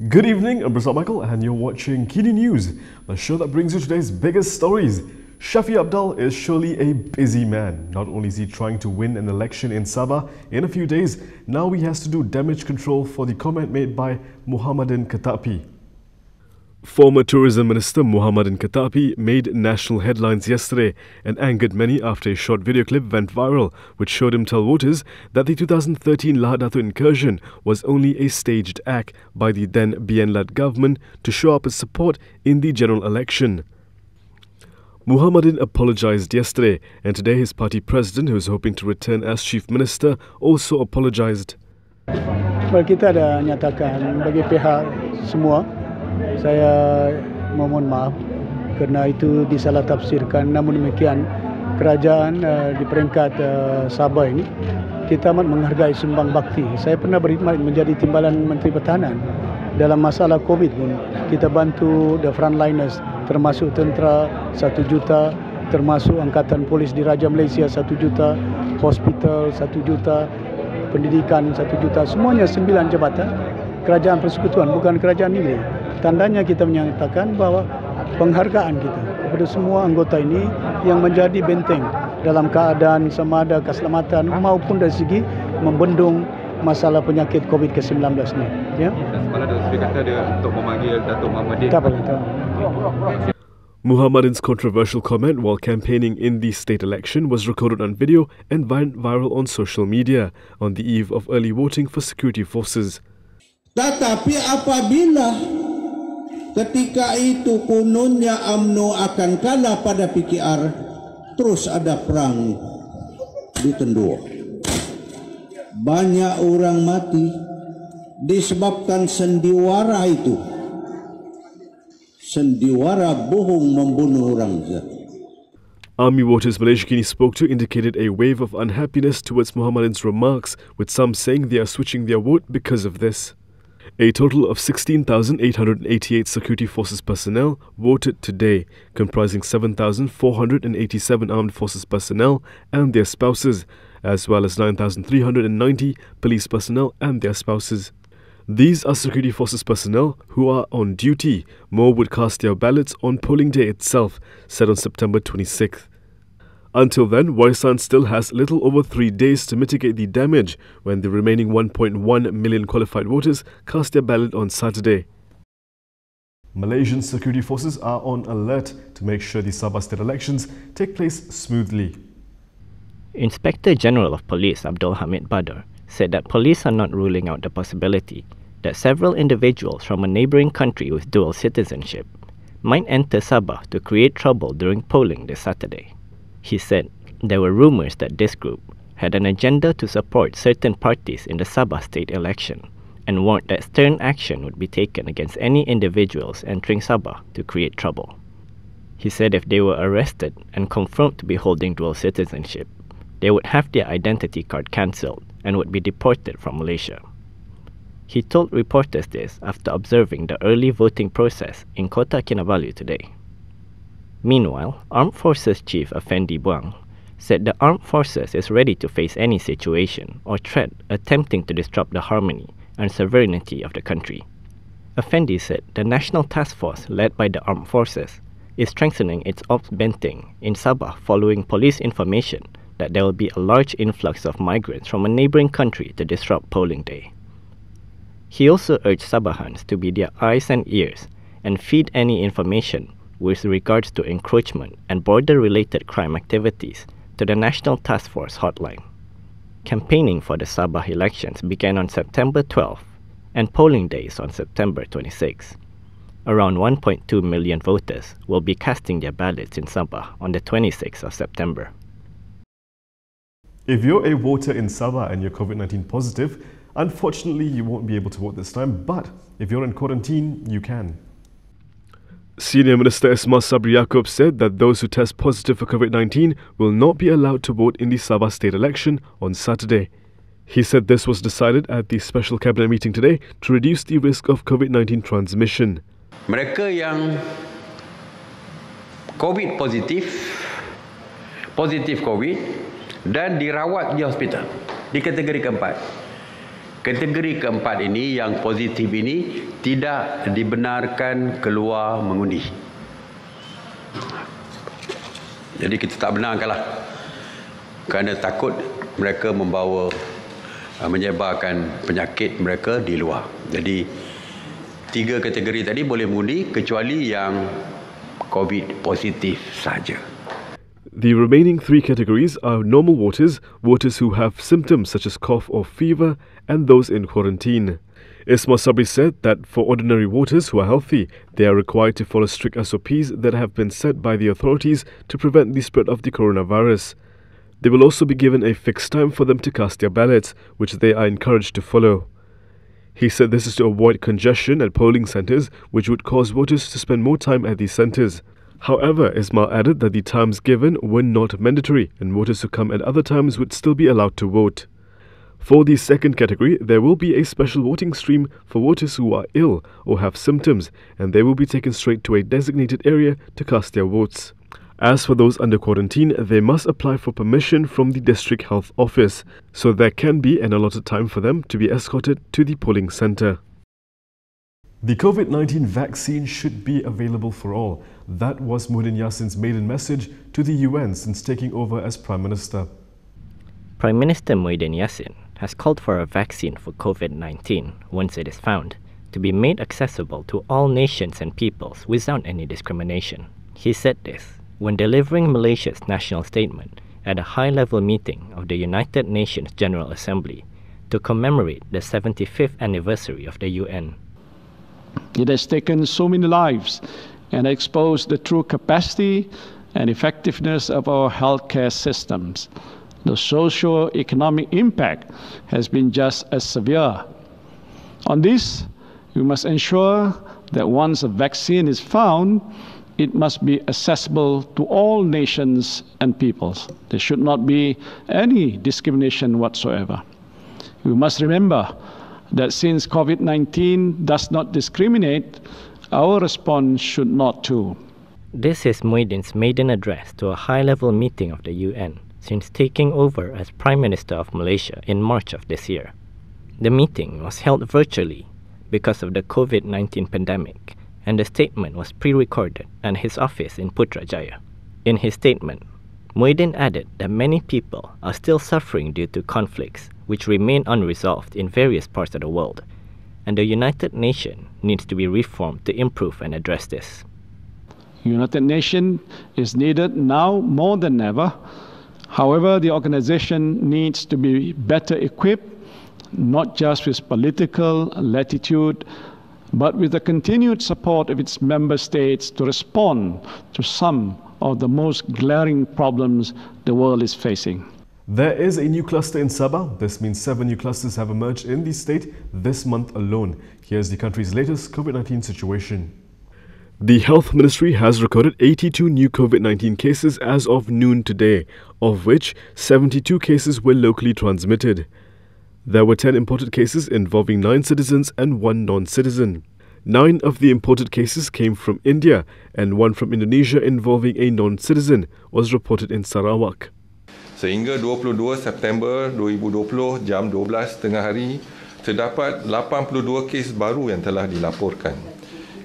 Good evening, I'm Michael and you're watching Kini News, the show that brings you today's biggest stories. Shafie Apdal is surely a busy man. Not only is he trying to win an election in Sabah in a few days, now he has to do damage control for the comment made by Mohamaddin Ketapi. Former Tourism Minister Mohamaddin Ketapi made national headlines yesterday and angered many after a short video clip went viral, which showed him tell voters that the 2013 Lahad Datu incursion was only a staged act by the then BN-led government to show up its support in the general election. Mohamaddin apologised yesterday, and today his party president, who is hoping to return as chief minister, also apologised. Well, kita dah nyatakan bagi pihak semua, saya mohon maaf kerana itu disalah tafsirkan. Namun demikian, kerajaan di peringkat Sabah ini, kita amat menghargai sumbang bakti. Saya pernah berkhidmat menjadi timbalan Menteri Pertahanan. Dalam masalah COVID pun, kita bantu the frontliners, termasuk tentera 1 juta, termasuk Angkatan Polis Diraja Malaysia 1 juta, hospital 1 juta, pendidikan 1 juta, semuanya 9 jabatan kerajaan persekutuan, bukan kerajaan negeri. Tandanya kita menyatakan bahawa penghargaan kita kepada semua anggota ini yang menjadi benteng dalam keadaan sama ada keselamatan maupun dari segi membendung masalah penyakit COVID ke-19 ni. Ya. Dan semalam dia kata dia untuk memanggil Datuk Mohamaddin. Tak apa. Mohamaddin's controversial comment while campaigning in the state election was recorded on video and went viral on social media on the eve of early voting for security forces. Tetapi apabila ketika itu kononnya UMNO akan kalah pada PKR, terus ada perang di Tendua. Banyak orang mati disebabkan sendiwara itu. Sendiwara bohong membunuh orang. Army voters Malaysia Kini spoke to indicated a wave of unhappiness towards Mohamaddin's remarks, with some saying they are switching their vote because of this. A total of 16,888 security forces personnel voted today, comprising 7,487 armed forces personnel and their spouses, as well as 9,390 police personnel and their spouses. These are security forces personnel who are on duty. More would cast their ballots on polling day itself, set on September 26th. Until then, Warisan still has little over 3 days to mitigate the damage when the remaining 1.1 million qualified voters cast their ballot on Saturday. Malaysian security forces are on alert to make sure the Sabah state elections take place smoothly. Inspector General of Police Abdul Hamid Badr said that police are not ruling out the possibility that several individuals from a neighbouring country with dual citizenship might enter Sabah to create trouble during polling this Saturday. He said there were rumours that this group had an agenda to support certain parties in the Sabah state election and warned that stern action would be taken against any individuals entering Sabah to create trouble. He said if they were arrested and confirmed to be holding dual citizenship, they would have their identity card cancelled and would be deported from Malaysia. He told reporters this after observing the early voting process in Kota Kinabalu today. Meanwhile, Armed Forces Chief Effendi Buang said the Armed Forces is ready to face any situation or threat attempting to disrupt the harmony and sovereignty of the country. Effendi said the National Task Force led by the Armed Forces is strengthening its ops benteng in Sabah following police information that there will be a large influx of migrants from a neighbouring country to disrupt polling day. He also urged Sabahans to be their eyes and ears and feed any information with regards to encroachment and border-related crime activities to the National Task Force hotline. Campaigning for the Sabah elections began on September 12 and polling days on September 26. Around 1.2 million voters will be casting their ballots in Sabah on the 26th of September. If you're a voter in Sabah and you're COVID-19 positive, unfortunately you won't be able to vote this time, but if you're in quarantine, you can. Senior Minister Ismail Sabri Yaakob said that those who test positive for COVID-19 will not be allowed to vote in the Sabah state election on Saturday. He said this was decided at the special cabinet meeting today to reduce the risk of COVID-19 transmission. Mereka yang COVID positif COVID dan dirawat di hospital di kategori keempat, Kategori keempat ini yang positif ini tidak dibenarkan keluar mengundi. Jadi kita tak benarkanlah kerana takut mereka menyebarkan penyakit mereka di luar. Jadi 3 kategori tadi boleh mengundi kecuali yang COVID positif saja. The remaining 3 categories are normal voters, voters who have symptoms such as cough or fever, and those in quarantine. Ismail Sabri said that for ordinary voters who are healthy, they are required to follow strict SOPs that have been set by the authorities to prevent the spread of the coronavirus. They will also be given a fixed time for them to cast their ballots, which they are encouraged to follow. He said this is to avoid congestion at polling centres, which would cause voters to spend more time at these centres. However, Ismail added that the times given were not mandatory and voters who come at other times would still be allowed to vote. For the second category, there will be a special voting stream for voters who are ill or have symptoms, and they will be taken straight to a designated area to cast their votes. As for those under quarantine, they must apply for permission from the district health office, so there can be an allotted time for them to be escorted to the polling centre. The COVID-19 vaccine should be available for all. That was Mohamaddin Yassin's maiden message to the UN since taking over as Prime Minister. Prime Minister Mohamaddin Yassin has called for a vaccine for COVID-19, once it is found, to be made accessible to all nations and peoples without any discrimination. He said this when delivering Malaysia's national statement at a high-level meeting of the United Nations General Assembly to commemorate the 75th anniversary of the UN. It has taken so many lives and exposed the true capacity and effectiveness of our healthcare systems. The socio-economic impact has been just as severe. On this, we must ensure that once a vaccine is found, it must be accessible to all nations and peoples. There should not be any discrimination whatsoever. We must remember that since COVID-19 does not discriminate, our response should not too. This is Mohamaddin's maiden address to a high-level meeting of the UN since taking over as Prime Minister of Malaysia in March of this year. The meeting was held virtually because of the COVID-19 pandemic, and the statement was pre-recorded at his office in Putrajaya. In his statement, Mohamaddin added that many people are still suffering due to conflicts which remain unresolved in various parts of the world, and the United Nations needs to be reformed to improve and address this. United Nations is needed now more than ever. However, the organization needs to be better equipped, not just with political latitude, but with the continued support of its member states to respond to some of the most glaring problems the world is facing. There is a new cluster in Sabah. This means 7 new clusters have emerged in the state this month alone. Here's the country's latest COVID-19 situation. The Health Ministry has recorded 82 new COVID-19 cases as of noon today, of which 72 cases were locally transmitted. There were 10 imported cases involving 9 citizens and 1 non-citizen. 9 of the imported cases came from India, and 1 from Indonesia involving a non-citizen was reported in Sarawak. Sehingga 22 September 2020 jam 12 tengah hari, terdapat 82 kes baru yang telah dilaporkan.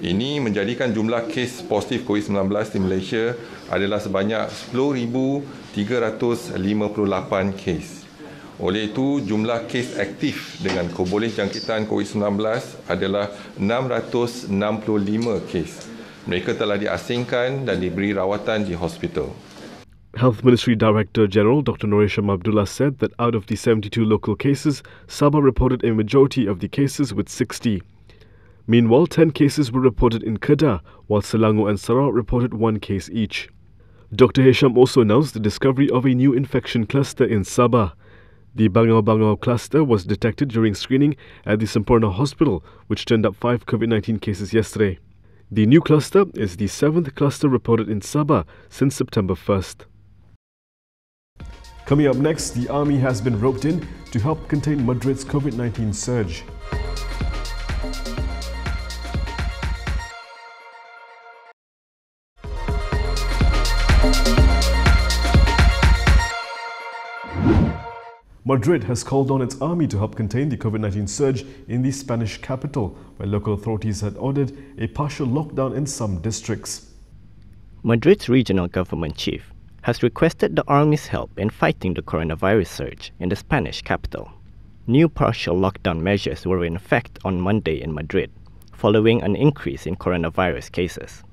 Ini menjadikan jumlah kes positif COVID-19 di Malaysia adalah sebanyak 10,358 kes. Oleh itu, jumlah kes aktif dengan kebolehjangkitan COVID-19 adalah 665 kes. Mereka telah diasingkan dan diberi rawatan di hospital. Health Ministry Director General Dr. Shafie Apdal said that out of the 72 local cases, Sabah reported a majority of the cases with 60. Meanwhile, 10 cases were reported in Kedah, while Selangor and Sarawak reported 1 case each. Dr. Hisham also announced the discovery of a new infection cluster in Sabah. The Bangau cluster was detected during screening at the Sempurna Hospital, which turned up 5 COVID-19 cases yesterday. The new cluster is the 7th cluster reported in Sabah since September 1st. Coming up next, the army has been roped in to help contain Madrid's COVID-19 surge. Madrid has called on its army to help contain the COVID-19 surge in the Spanish capital, where local authorities had ordered a partial lockdown in some districts. Madrid's regional government chief has requested the army's help in fighting the coronavirus surge in the Spanish capital. New partial lockdown measures were in effect on Monday in Madrid, following an increase in coronavirus cases.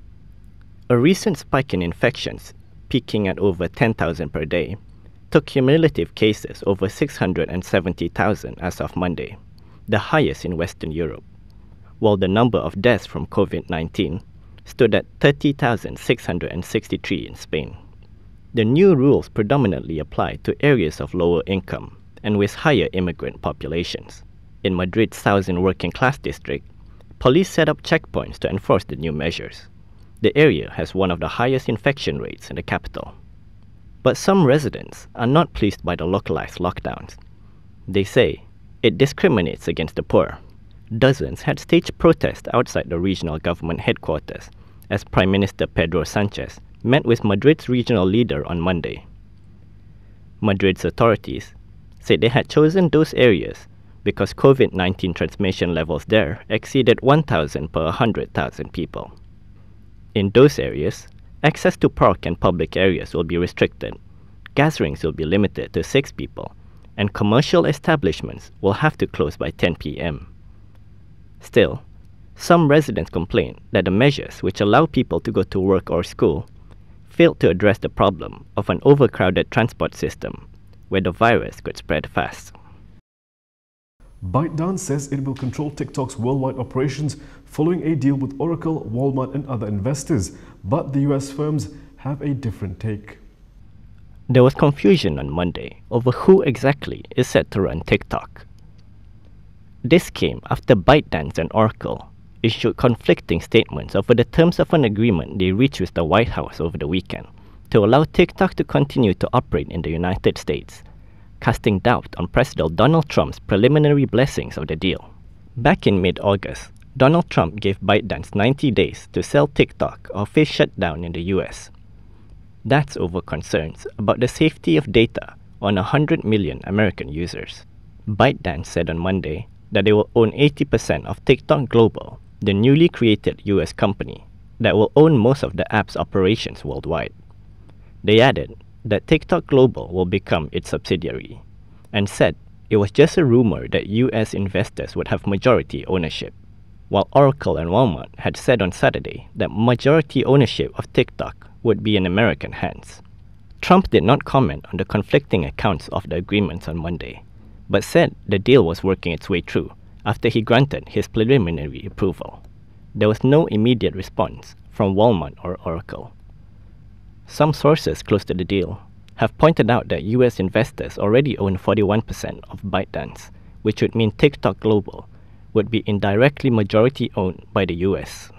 A recent spike in infections, peaking at over 10,000 per day, took cumulative cases over 670,000 as of Monday, the highest in Western Europe, while the number of deaths from COVID-19 stood at 30,663 in Spain. The new rules predominantly apply to areas of lower income and with higher immigrant populations. In Madrid's southern working-class district, police set up checkpoints to enforce the new measures. The area has one of the highest infection rates in the capital. But some residents are not pleased by the localized lockdowns. They say it discriminates against the poor. Dozens had staged protests outside the regional government headquarters as Prime Minister Pedro Sanchez met with Madrid's regional leader on Monday. Madrid's authorities said they had chosen those areas because COVID-19 transmission levels there exceeded 1,000 per 100,000 people. In those areas, access to park and public areas will be restricted, gatherings will be limited to 6 people, and commercial establishments will have to close by 10 p.m. Still, some residents complain that the measures which allow people to go to work or school failed to address the problem of an overcrowded transport system where the virus could spread fast. ByteDance says it will control TikTok's worldwide operations following a deal with Oracle, Walmart and other investors, but the US firms have a different take. There was confusion on Monday over who exactly is set to run TikTok. This came after ByteDance and Oracle issued conflicting statements over the terms of an agreement they reached with the White House over the weekend to allow TikTok to continue to operate in the United States, casting doubt on President Donald Trump's preliminary blessings of the deal. Back in mid-August, Donald Trump gave ByteDance 90 days to sell TikTok or face shutdown in the US. That's over concerns about the safety of data on 100 million American users. ByteDance said on Monday that they will own 80% of TikTok Global, the newly created US company that will own most of the app's operations worldwide. They added that TikTok Global will become its subsidiary, and said it was just a rumor that US investors would have majority ownership, while Oracle and Walmart had said on Saturday that majority ownership of TikTok would be in American hands. Trump did not comment on the conflicting accounts of the agreements on Monday, but said the deal was working its way through after he granted his preliminary approval. There was no immediate response from Walmart or Oracle. Some sources close to the deal have pointed out that US investors already own 41% of ByteDance, which would mean TikTok Global would be indirectly majority owned by the US.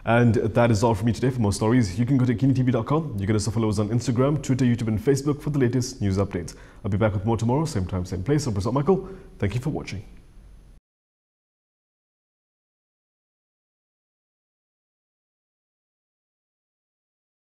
And that is all from me today. For more stories, you can go to KiniTV.com. You can also follow us on Instagram, Twitter, YouTube and Facebook for the latest news updates. I'll be back with more tomorrow, same time, same place. I'm Michael. Thank you for watching.